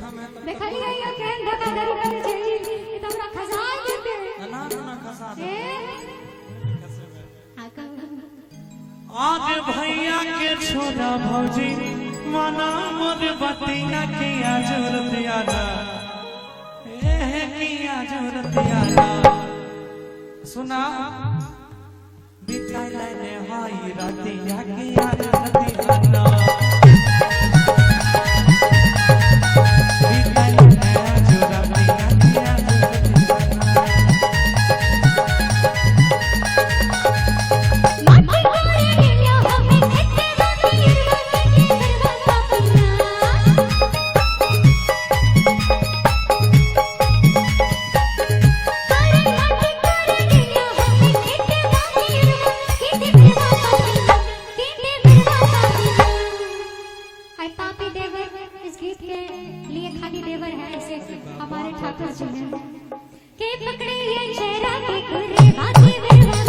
देखा लिया ये केन धोखाधड़ी करे छै ई हमरा खसा देते ना ना खसा दे आज भैया के छोरा भौजी मना मोर बतिया किया जरूरत यारा किया जरूरत यारा सुना बिताई ने हाई रातिया किया जरूरत यारा हमारे ठाकुर जी ने के पकड़े ये चेहरा के गुरे बाजी मेरा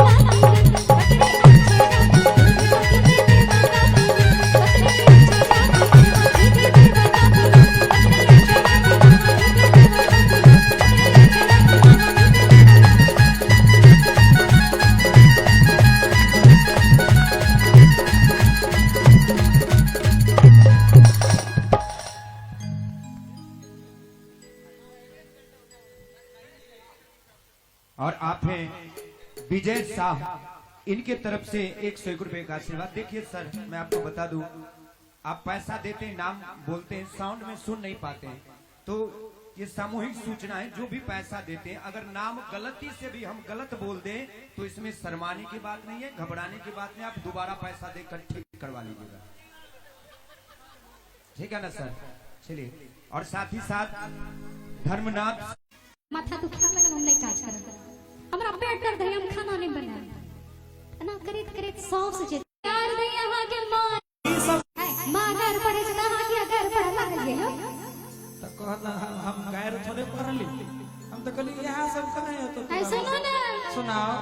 और आप हैं विजय शाह, इनके तरफ से 101 रुपए का आशीर्वाद। देखिए सर, मैं आपको बता दूं, आप पैसा देते हैं, नाम बोलते हैं, साउंड में सुन नहीं पाते हैं, तो ये सामूहिक सूचना है। जो भी पैसा देते हैं, अगर नाम गलती से भी हम गलत बोल दें तो इसमें शर्माने की बात नहीं है, घबराने की बात नहीं, आप दोबारा पैसा देकर ठीक करवा लीजिएगा, ठीक है ना सर? चलिए, और साथ ही साथ धर्मनाथ माथा दुखा लगा हम नहीं काज कर हमरा पेट दर्द है, हम खाना नहीं बना ना करेत करेत सौंफ से यार दे यहां के मां घर पर है जना के घर पर लागल गेलो तो कहना हम गैर थोड़े पढ़ली, हम तो कहली यहां सब कहां है तो ऐसा ना सुनाओ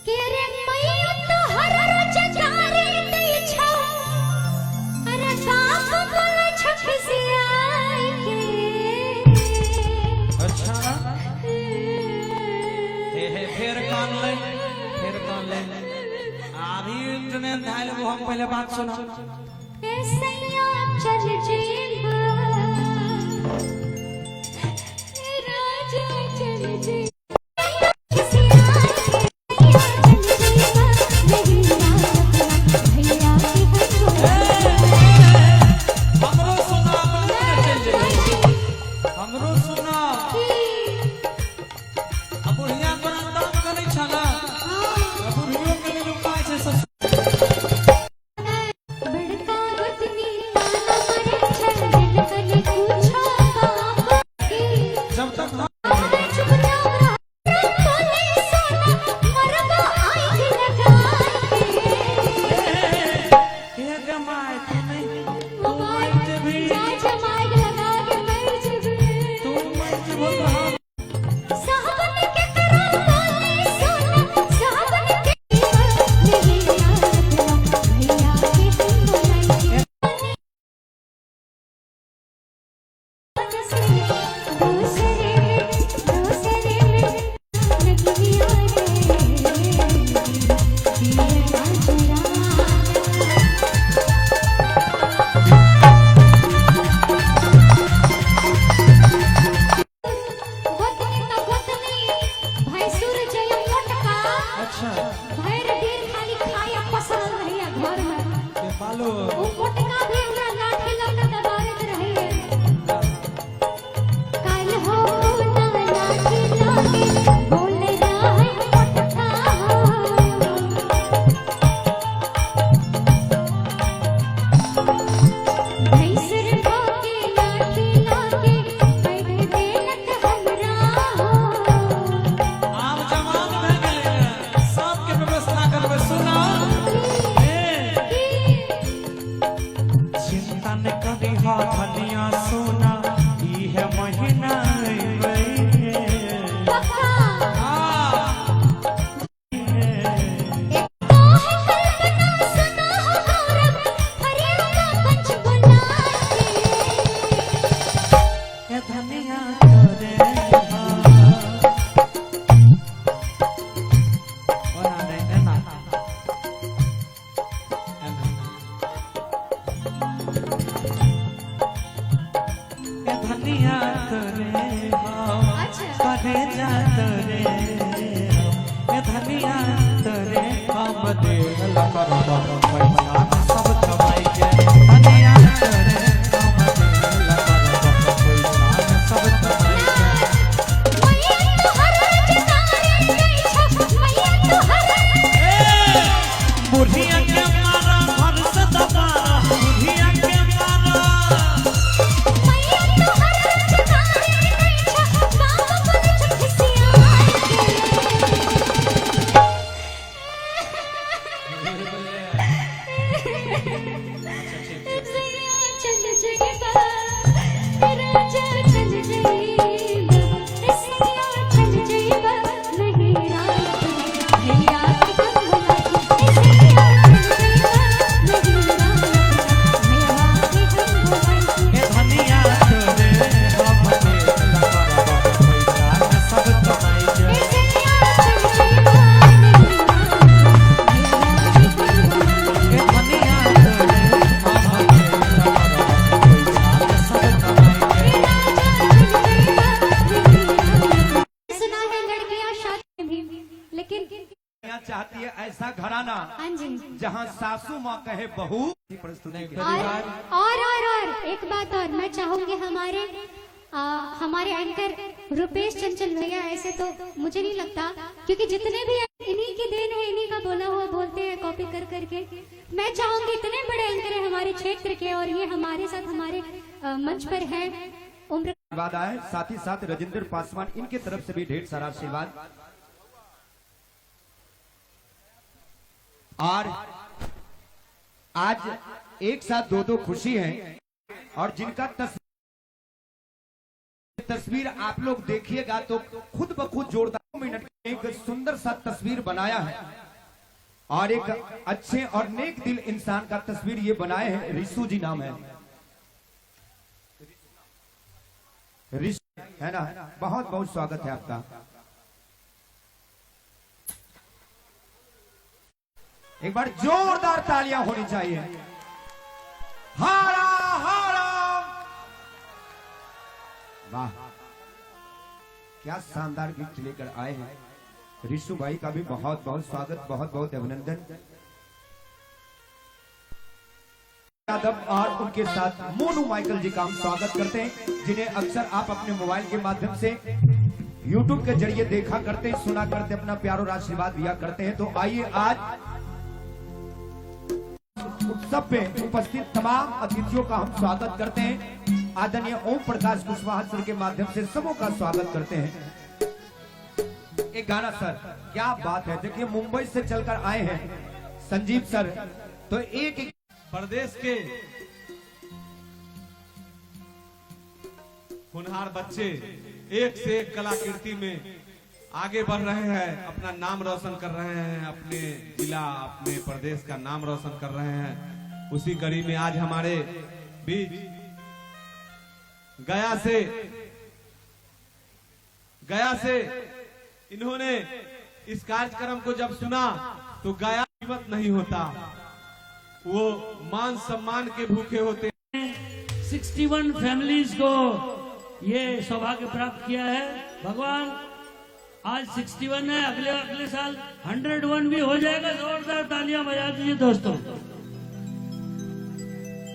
के रे मैया तो हर रोज जारे दे छौ अरे बाप बोले छखसिया फिर कान ले अभी ट्रेन धाइल वो हम पहले बात सुना सैया चल जेबा राजा चल जेबा धनिया तोरे धनिया तोरे करे जा तोरे धनिया तोरे काम दे लकर पैसा सब कमाई के धनिया तोरे काम दे लकर पैसा सब कमाई के मैया तो हर चितारे गई छ मैया तो हर बुढ़िया के मारा घर से दबारा बुढ़िया के मारा मैया तो हर चितारे गई छ बाबा पर खिसिया चल जाएगा राजा चल जाएगा इसलिए चल जाएगा नहीं रात भैया की बंगला इसलिए चल जाएगा नहीं रात मेरा की बंगला धनिया तोरे काम दे लकर पैसा सब कमाई के इसलिए चल जाएगा नहीं रात मेरा की बंगला धनिया तोरे काम दे लकर पैसा सब कमाई के सुना है लड़कियां शादी में भी लेकिन यहाँ चाहती है ऐसा घराना हाँ जी जहाँ सासू माँ कहे बहू प्रस्तुति के और एक बात और मैं चाहूंगी हमारे एंकर रुपेश चंचल भैया ऐसे तो मुझे नहीं लगता क्योंकि जितने भी इन्हीं की देन है इन्हीं का बोला हुआ बोलते हैं कॉपी कर करके मैं चाहूंगी इतने बड़े एंकर है हमारे क्षेत्र के और ये हमारे साथ हमारे मंच पर है उम्र आशीर्वाद आए साथ ही साथ राजेंद्र पासवान इनके तरफ से भी ढेर सारा आशीर्वाद और आज एक साथ दो खुशी है और जिनका तस्वीर आप लोग देखिएगा तो खुद ब खुद जोरदार 2 मिनट एक सुंदर सा तस्वीर बनाया है और एक अच्छे और नेक दिल इंसान का तस्वीर ये बनाए हैं रिशु जी नाम है रिशु है ना बहुत बहुत स्वागत है आपका एक बार जोरदार तालियां होनी चाहिए हारा हारा वाह क्या शानदार गिफ्ट लेकर आए हैं रिशु भाई का भी बहुत बहुत स्वागत बहुत बहुत अभिनंदन यादव और उनके साथ मोनू माइकल जी का हम स्वागत करते हैं जिन्हें अक्सर आप अपने मोबाइल के माध्यम से YouTube के जरिए देखा करते हैं सुना करते अपना प्यार और आशीर्वाद दिया करते हैं तो आइए आज उत्सव पे उपस्थित तमाम अतिथियों का हम स्वागत करते हैं आदरणीय ओम प्रकाश कुशवाहा सर के माध्यम से सबों का स्वागत करते हैं एक गाना सर क्या बात है देखिए मुंबई से चलकर आए हैं संजीव सर तो एक प्रदेश के होनहार बच्चे एक से एक कलाकृति में आगे बढ़ रहे हैं अपना नाम रोशन कर रहे हैं अपने जिला अपने प्रदेश का नाम रोशन कर रहे हैं उसी कड़ी में आज हमारे बीच गया से इन्होंने इस कार्यक्रम को जब सुना तो गया कीमत नहीं होता वो मान सम्मान के भूखे होते 61 फैमिलीज को ये सौभाग्य प्राप्त किया है भगवान आज 61 है अगले साल 101 भी हो जाएगा जोरदार तालियां बजा दीजिए दोस्तों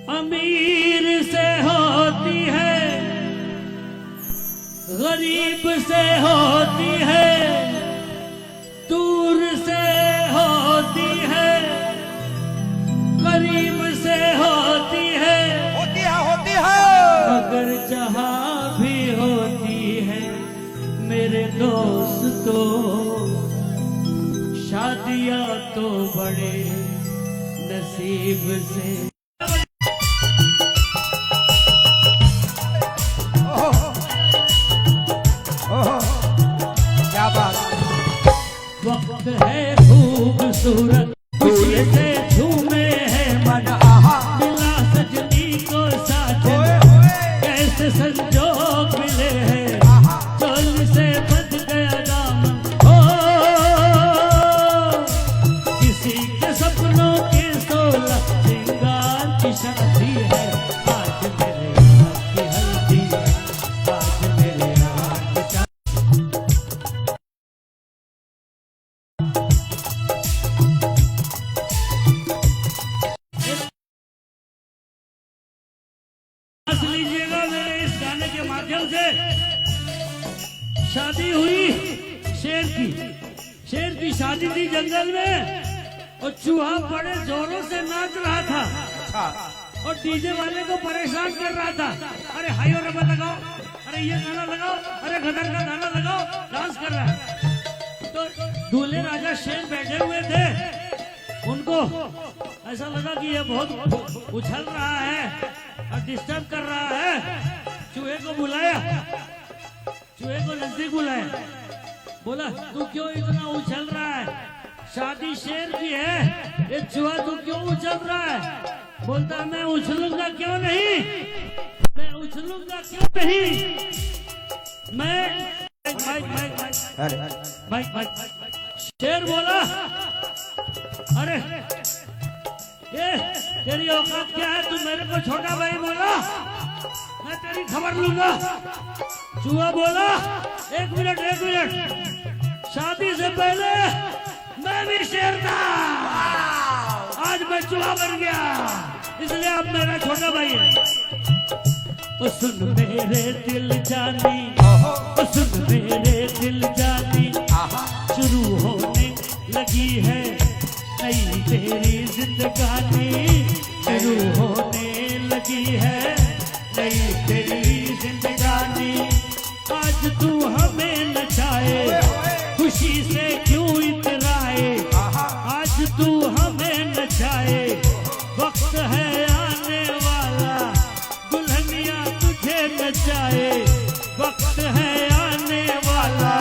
अमीर से होती है गरीब से होती है दूर से होती है करीब से होती है मगर जहां भी होती है मेरे दोस्तों शादियां तो बड़े नसीब से क्या बात वक्त है खूबसूरत खुशी से झूमे है मन मिला सजनी को साथ कैसे संजोग मिले माध्यम से शादी हुई शेर की शादी थी जंगल में, और चूहा बड़े जोरों से नाच रहा था और डीजे वाले को परेशान कर रहा था। अरे हायो रबा लगाओ, अरे ये गाना लगाओ, अरे गदर का गाना लगाओ, डांस कर रहा है। तो दूल्हे राजा शेर बैठे हुए थे, उनको ऐसा लगा कि ये बहुत उछल रहा है और डिस्टर्ब कर रहा है। चूहे को बुलाया, चूहे को नजदीक बुलाया, बोला तू क्यों इतना उछल रहा है? शादी शेर की है, ये चूहा तू क्यों उछल रहा है? बोलता मैं उछलूंगा क्यों नहीं, मैं उछलूंगा क्यों नहीं, मैं भाई शेर बोला अरे ये तेरी औकात क्या है, तू मेरे को छोटा भाई बोला, मैं तेरी खबर लूंगा। चूहा बोला एक मिनट, शादी से पहले मैं भी शेर था, आज मैं चूहा बन गया, इसलिए अब मेरा छोटा भाई है। ओ सुन मेरे दिल जानी, ओ सुन मेरे दिल जानी, शुरू होने लगी है नई तेरी जिंदगानी, शुरू होने लगी है नई तेरी जिंदगानी। आज तू हमें नचाए, खुशी से क्यों इतराए, आज तू हमें नचाए, वक्त है आने वाला दुल्हनिया तुझे नचाए, वक्त है आने वाला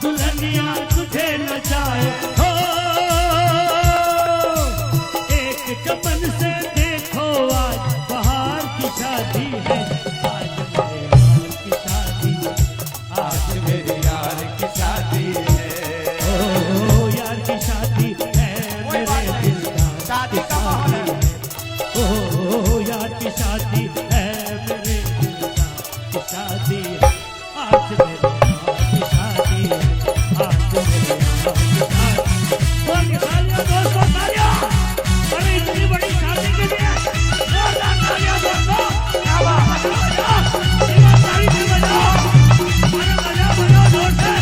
दुल्हनिया तुझे नचाए। हो एक चमन से देखो आज बाहर की शादी है, आज मेरे यार की शादी, आज मेरे यार की शादी है, ओ यार की शादी है, मेरे दिल का शादी है, ओ यार की शादी है, मेरे दिल का शादी है, आज मेरे यार की शादी है, आज मेरे यार की शादी। दोस्तों तालियां, अरे इतनी बड़ी शादी के लिए जोरदार तालियां दोस्तों, क्या बात है, ताली भी बजाओ, अरे बजाओ जोर से।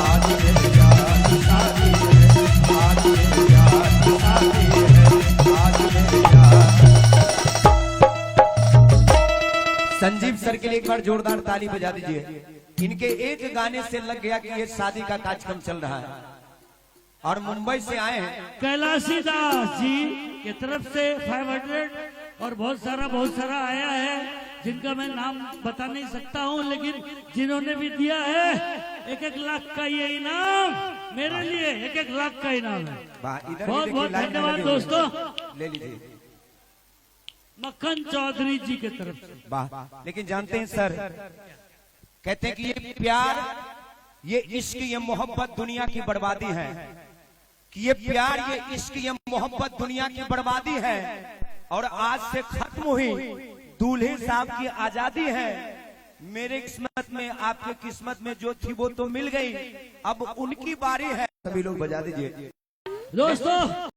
आज मेरे यार की शादी है, आज मेरे यार की शादी है, आज मेरे यार। संजीव सर के लिए एक बार जोरदार ताली बजा दीजिए। इनके एक गाने से लग गया कि ये शादी का कार्यक्रम चल रहा है, और मुंबई से आए हैं कैलाशी दास जी की तरफ से 500 और बहुत सारा आया है, जिनका मैं नाम बता नहीं सकता हूँ, लेकिन जिन्होंने भी दिया है 1-1 लाख का ये इनाम मेरे लिए 1-1 लाख का इनाम है। बहुत बहुत धन्यवाद दोस्तों। ले लीजिए मक्खन चौधरी जी की तरफ से। वाह। लेकिन जानते हैं सर, कहते हैं कि ये प्यार, ये इश्क, ये मोहब्बत दुनिया की बर्बादी है, कि ये प्यार, ये इश्क, ये मोहब्बत दुनिया की बर्बादी है, और आज से खत्म हुई दूल्हे साहब की आजादी है। मेरे किस्मत में, आपके किस्मत में जो थी वो तो मिल गई, अब उनकी बारी है। सभी लोग बजा दीजिए दोस्तों।